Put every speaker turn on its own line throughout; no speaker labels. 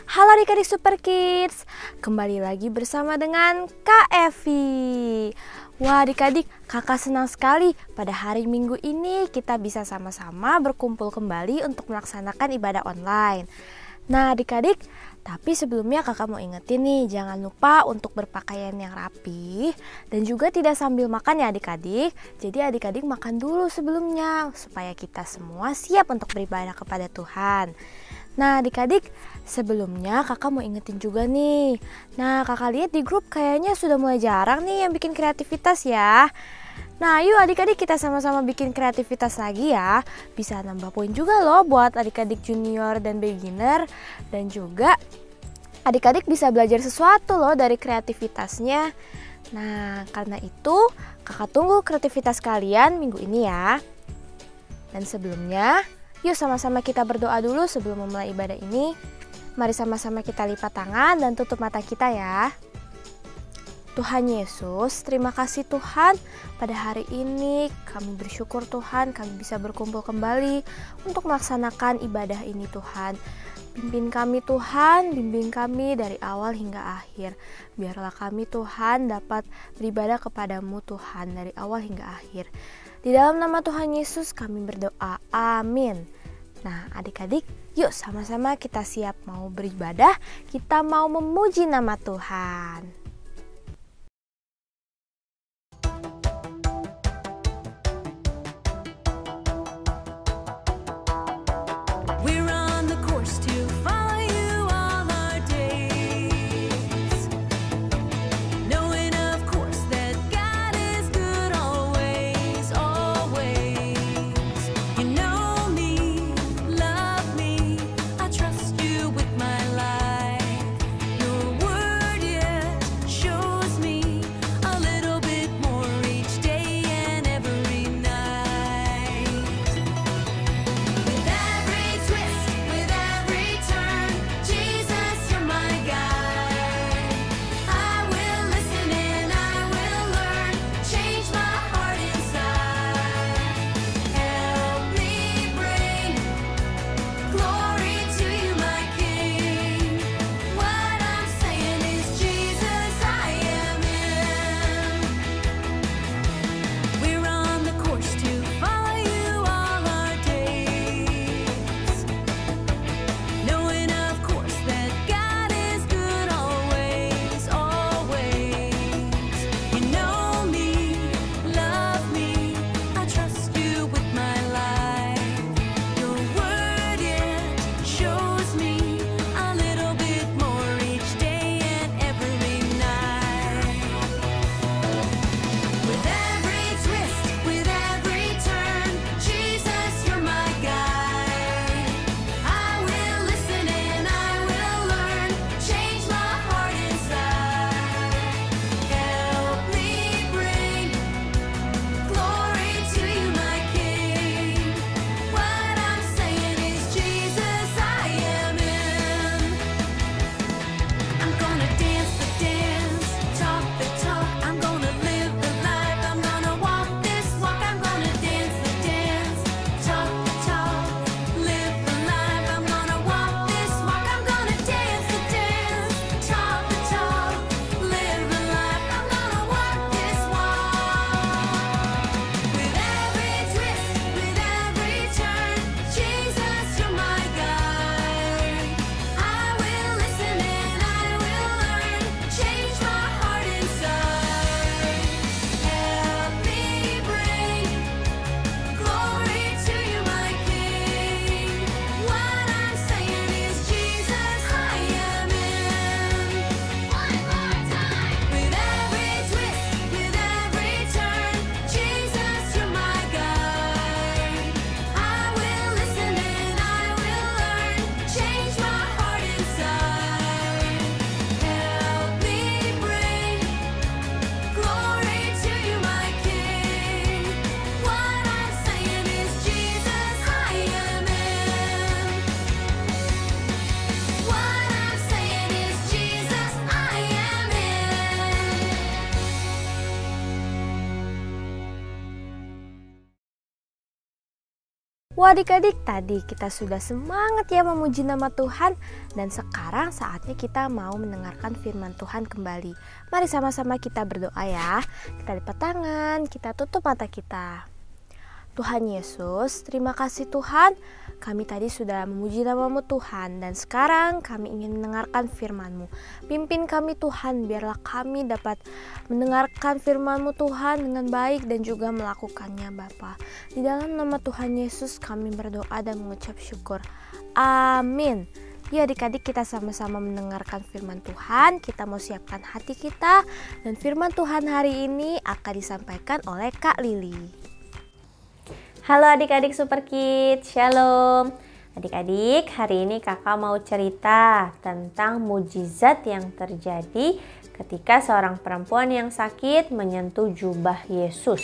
Halo adik-adik Super Kids, kembali lagi bersama dengan Kak Evi. Wah adik-adik, kakak senang sekali pada hari Minggu ini kita bisa sama-sama berkumpul kembali untuk melaksanakan ibadah online. Nah adik-adik, tapi sebelumnya kakak mau ingetin nih, jangan lupa untuk berpakaian yang rapi dan juga tidak sambil makan ya adik-adik. Jadi adik-adik makan dulu sebelumnya supaya kita semua siap untuk beribadah kepada Tuhan. Nah adik-adik, sebelumnya kakak mau ingetin juga nih. Nah kakak lihat di grup kayaknya sudah mulai jarang nih yang bikin kreativitas ya. Nah yuk adik-adik kita sama-sama bikin kreativitas lagi ya. Bisa nambah poin juga loh buat adik-adik junior dan beginner. Dan juga adik-adik bisa belajar sesuatu loh dari kreativitasnya. Nah karena itu kakak tunggu kreativitas kalian minggu ini ya. Dan sebelumnya yuk sama-sama kita berdoa dulu sebelum memulai ibadah ini. Mari sama-sama kita lipat tangan dan tutup mata kita ya. Tuhan Yesus, terima kasih Tuhan. Pada hari ini kami bersyukur Tuhan kami bisa berkumpul kembali untuk melaksanakan ibadah ini Tuhan. Pimpin kami Tuhan, bimbing kami dari awal hingga akhir. Biarlah kami Tuhan dapat beribadah kepadamu Tuhan dari awal hingga akhir. Di dalam nama Tuhan Yesus kami berdoa, amin. Nah adik-adik, yuk sama-sama kita siap mau beribadah, kita mau memuji nama Tuhan. Wah adik-adik, tadi kita sudah semangat ya memuji nama Tuhan. Dan sekarang saatnya kita mau mendengarkan firman Tuhan kembali. Mari sama-sama kita berdoa ya. Kita lipat tangan, kita tutup mata kita. Tuhan Yesus, terima kasih Tuhan. Kami tadi sudah memuji nama-Mu Tuhan, dan sekarang kami ingin mendengarkan firman-Mu. Pimpin kami Tuhan, biarlah kami dapat mendengarkan firman-Mu Tuhan dengan baik dan juga melakukannya Bapa. Di dalam nama Tuhan Yesus kami berdoa dan mengucap syukur. Amin. Ya adik-adik, kita sama-sama mendengarkan firman Tuhan. Kita mau siapkan hati kita, dan firman Tuhan hari ini akan disampaikan oleh Kak Lili.
Halo adik-adik Super Kids, Shalom. Adik-adik, hari ini kakak mau cerita tentang mujizat yang terjadi ketika seorang perempuan yang sakit menyentuh jubah Yesus.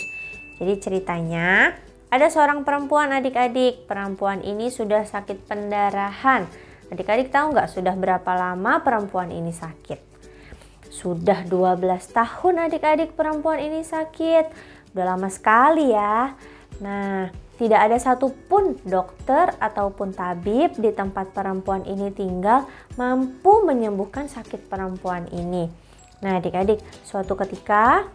Jadi ceritanya, ada seorang perempuan adik-adik. Perempuan ini sudah sakit pendarahan. Adik-adik tahu nggak sudah berapa lama perempuan ini sakit? Sudah 12 tahun adik-adik perempuan ini sakit. Udah lama sekali ya. Nah, tidak ada satupun dokter ataupun tabib di tempat perempuan ini tinggal mampu menyembuhkan sakit perempuan ini. Nah, adik-adik, suatu ketika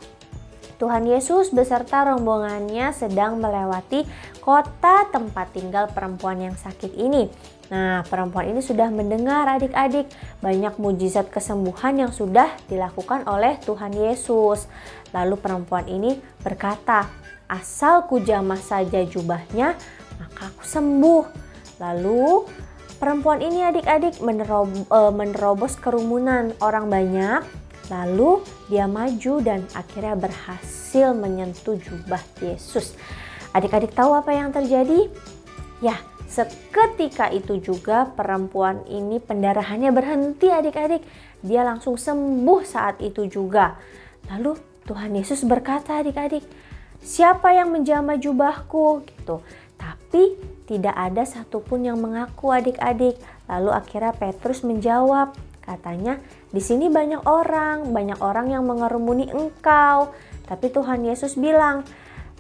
Tuhan Yesus beserta rombongannya sedang melewati kota tempat tinggal perempuan yang sakit ini. Nah, perempuan ini sudah mendengar adik-adik banyak mujizat kesembuhan yang sudah dilakukan oleh Tuhan Yesus. Lalu perempuan ini berkata, "Asal ku jamah saja jubahnya, maka aku sembuh." Lalu perempuan ini adik-adik menerobos kerumunan orang banyak. Lalu dia maju dan akhirnya berhasil menyentuh jubah Yesus. Adik-adik tahu apa yang terjadi? Ya, seketika itu juga perempuan ini pendarahannya berhenti adik-adik. Dia langsung sembuh saat itu juga. Lalu Tuhan Yesus berkata adik-adik, "Siapa yang menjamah jubahku?" gitu. Tapi tidak ada satupun yang mengaku adik-adik. Lalu akhirnya Petrus menjawab, katanya, "Di sini banyak orang yang mengerumuni engkau." Tapi Tuhan Yesus bilang,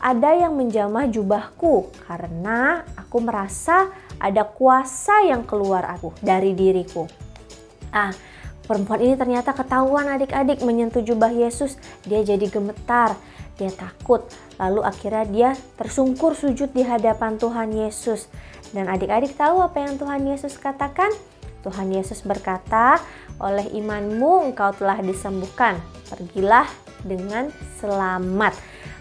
"Ada yang menjamah jubahku karena aku merasa ada kuasa yang keluar dari diriku." Perempuan ini ternyata ketahuan adik-adik menyentuh jubah Yesus. Dia jadi gemetar. Dia takut, lalu akhirnya dia tersungkur sujud di hadapan Tuhan Yesus. Dan adik-adik tahu apa yang Tuhan Yesus katakan? Tuhan Yesus berkata, "Oleh imanmu engkau telah disembuhkan. Pergilah dengan selamat."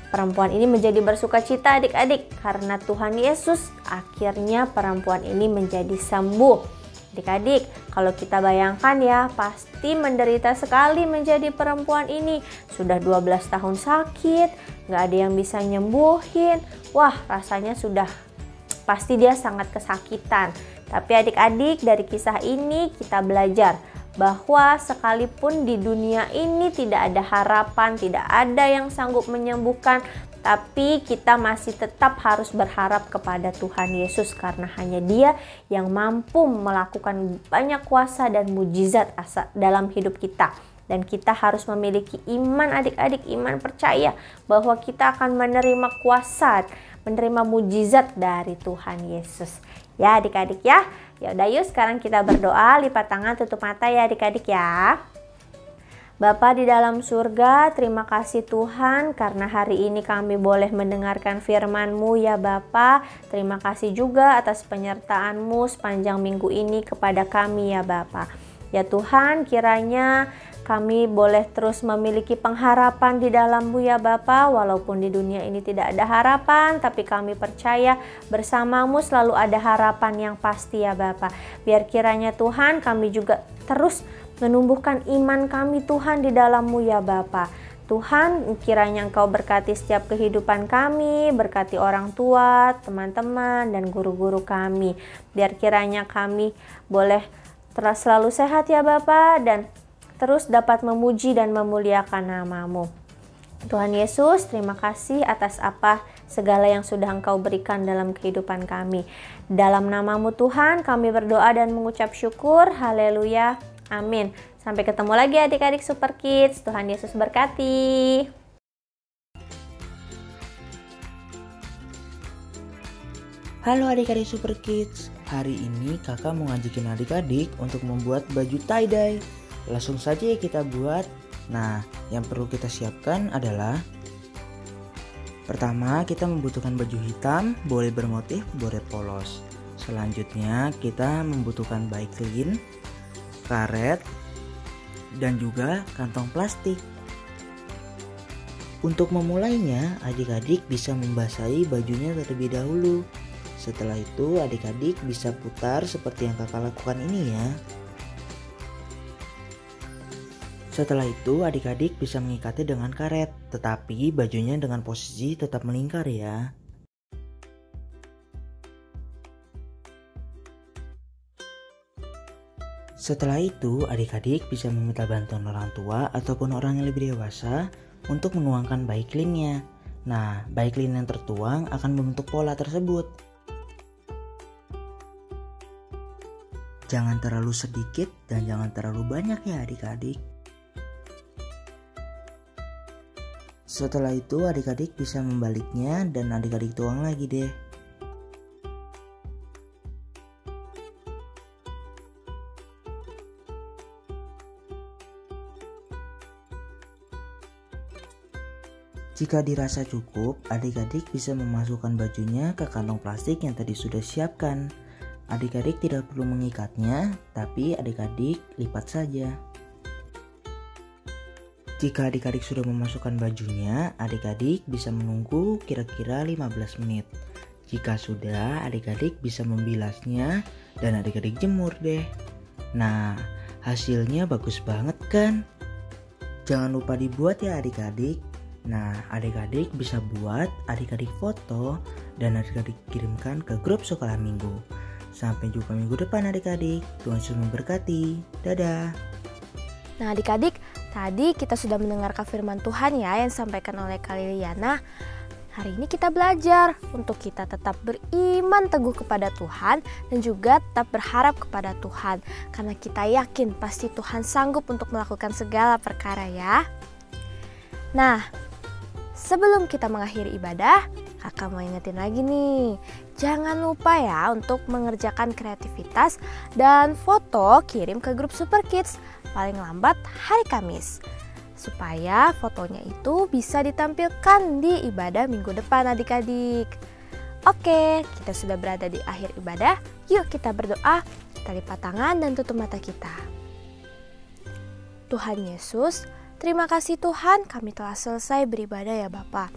Perempuan ini menjadi bersukacita adik-adik karena Tuhan Yesus akhirnya perempuan ini menjadi sembuh. Adik-adik, kalau kita bayangkan ya, pasti menderita sekali menjadi perempuan ini. Sudah 12 tahun sakit, gak ada yang bisa nyembuhin. Wah, rasanya sudah pasti dia sangat kesakitan. Tapi adik-adik, dari kisah ini kita belajar bahwa sekalipun di dunia ini tidak ada harapan, tidak ada yang sanggup menyembuhkan, tapi kita masih tetap harus berharap kepada Tuhan Yesus karena hanya Dia yang mampu melakukan banyak kuasa dan mujizat dalam hidup kita. Dan kita harus memiliki iman adik-adik, iman percaya bahwa kita akan menerima kuasa, menerima mujizat dari Tuhan Yesus. Ya adik-adik ya. Ya udah yuk sekarang kita berdoa, lipat tangan, tutup mata ya adik-adik ya. Bapa di dalam surga, terima kasih Tuhan karena hari ini kami boleh mendengarkan firman-Mu ya Bapa. Terima kasih juga atas penyertaan-Mu sepanjang minggu ini kepada kami ya Bapa. Ya Tuhan, kiranya kami boleh terus memiliki pengharapan di dalam-Mu ya Bapa. Walaupun di dunia ini tidak ada harapan, tapi kami percaya bersama-Mu selalu ada harapan yang pasti ya Bapa. Biar kiranya Tuhan kami juga terus menumbuhkan iman kami Tuhan di dalam-Mu ya Bapa. Tuhan, kiranya Engkau berkati setiap kehidupan kami, berkati orang tua, teman-teman, dan guru-guru kami. Biar kiranya kami boleh terus selalu sehat ya Bapa, dan terus dapat memuji dan memuliakan nama-Mu. Tuhan Yesus, terima kasih atas apa segala yang sudah Engkau berikan dalam kehidupan kami. Dalam nama-Mu Tuhan, kami berdoa dan mengucap syukur. Haleluya. Amin. Sampai ketemu lagi adik-adik Super Kids. Tuhan Yesus berkati.
Halo adik-adik Super Kids, hari ini kakak mau ngajakin adik-adik untuk membuat baju tie-dye. Langsung saja kita buat. Nah, yang perlu kita siapkan adalah pertama, kita membutuhkan baju hitam, boleh bermotif bordir polos. Selanjutnya, kita membutuhkan baiklin, karet, dan juga kantong plastik. Untuk memulainya, adik-adik bisa membasahi bajunya terlebih dahulu. Setelah itu, adik-adik bisa putar seperti yang kakak lakukan ini ya. Setelah itu, adik-adik bisa mengikatnya dengan karet, tetapi bajunya dengan posisi tetap melingkar ya. Setelah itu, adik-adik bisa meminta bantuan orang tua ataupun orang yang lebih dewasa untuk menuangkan baiklinnya. Nah, baiklin yang tertuang akan membentuk pola tersebut. Jangan terlalu sedikit dan jangan terlalu banyak ya adik-adik. Setelah itu adik-adik bisa membaliknya dan adik-adik tuang lagi deh. Jika dirasa cukup, adik-adik bisa memasukkan bajunya ke kantong plastik yang tadi sudah siapkan. Adik-adik tidak perlu mengikatnya, tapi adik-adik lipat saja. Jika adik-adik sudah memasukkan bajunya, adik-adik bisa menunggu kira-kira 15 menit. Jika sudah, adik-adik bisa membilasnya dan adik-adik jemur deh. Nah, hasilnya bagus banget kan? Jangan lupa dibuat ya adik-adik. Nah, adik-adik bisa buat, adik-adik foto, dan adik-adik kirimkan ke grup sekolah minggu. Sampai jumpa minggu depan adik-adik. Tuhan Yesus memberkati. Dadah.
Nah adik-adik, tadi kita sudah mendengarkan firman Tuhan ya yang disampaikan oleh Kak Liliana. Hari ini kita belajar untuk kita tetap beriman teguh kepada Tuhan dan juga tetap berharap kepada Tuhan. Karena kita yakin pasti Tuhan sanggup untuk melakukan segala perkara ya. Nah, sebelum kita mengakhiri ibadah, kakak mau ingetin lagi nih, jangan lupa ya untuk mengerjakan kreativitas dan foto kirim ke grup Super Kids paling lambat hari Kamis. Supaya fotonya itu bisa ditampilkan di ibadah minggu depan adik-adik. Oke, kita sudah berada di akhir ibadah, yuk kita berdoa, kita lipat tangan dan tutup mata kita. Tuhan Yesus, terima kasih Tuhan kami telah selesai beribadah ya Bapa.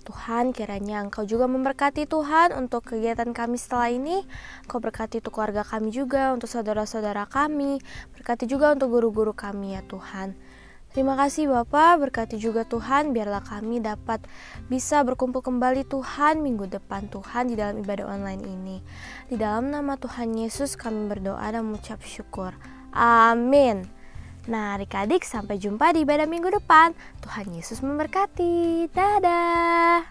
Tuhan, kiranya Engkau juga memberkati Tuhan untuk kegiatan kami setelah ini. Engkau berkati untuk keluarga kami juga, untuk saudara-saudara kami. Berkati juga untuk guru-guru kami ya Tuhan. Terima kasih Bapa, berkati juga Tuhan, biarlah kami dapat bisa berkumpul kembali Tuhan minggu depan Tuhan di dalam ibadah online ini. Di dalam nama Tuhan Yesus kami berdoa dan mengucap syukur. Amin. Nah adik-adik, sampai jumpa di ibadah minggu depan. Tuhan Yesus memberkati. Dadah.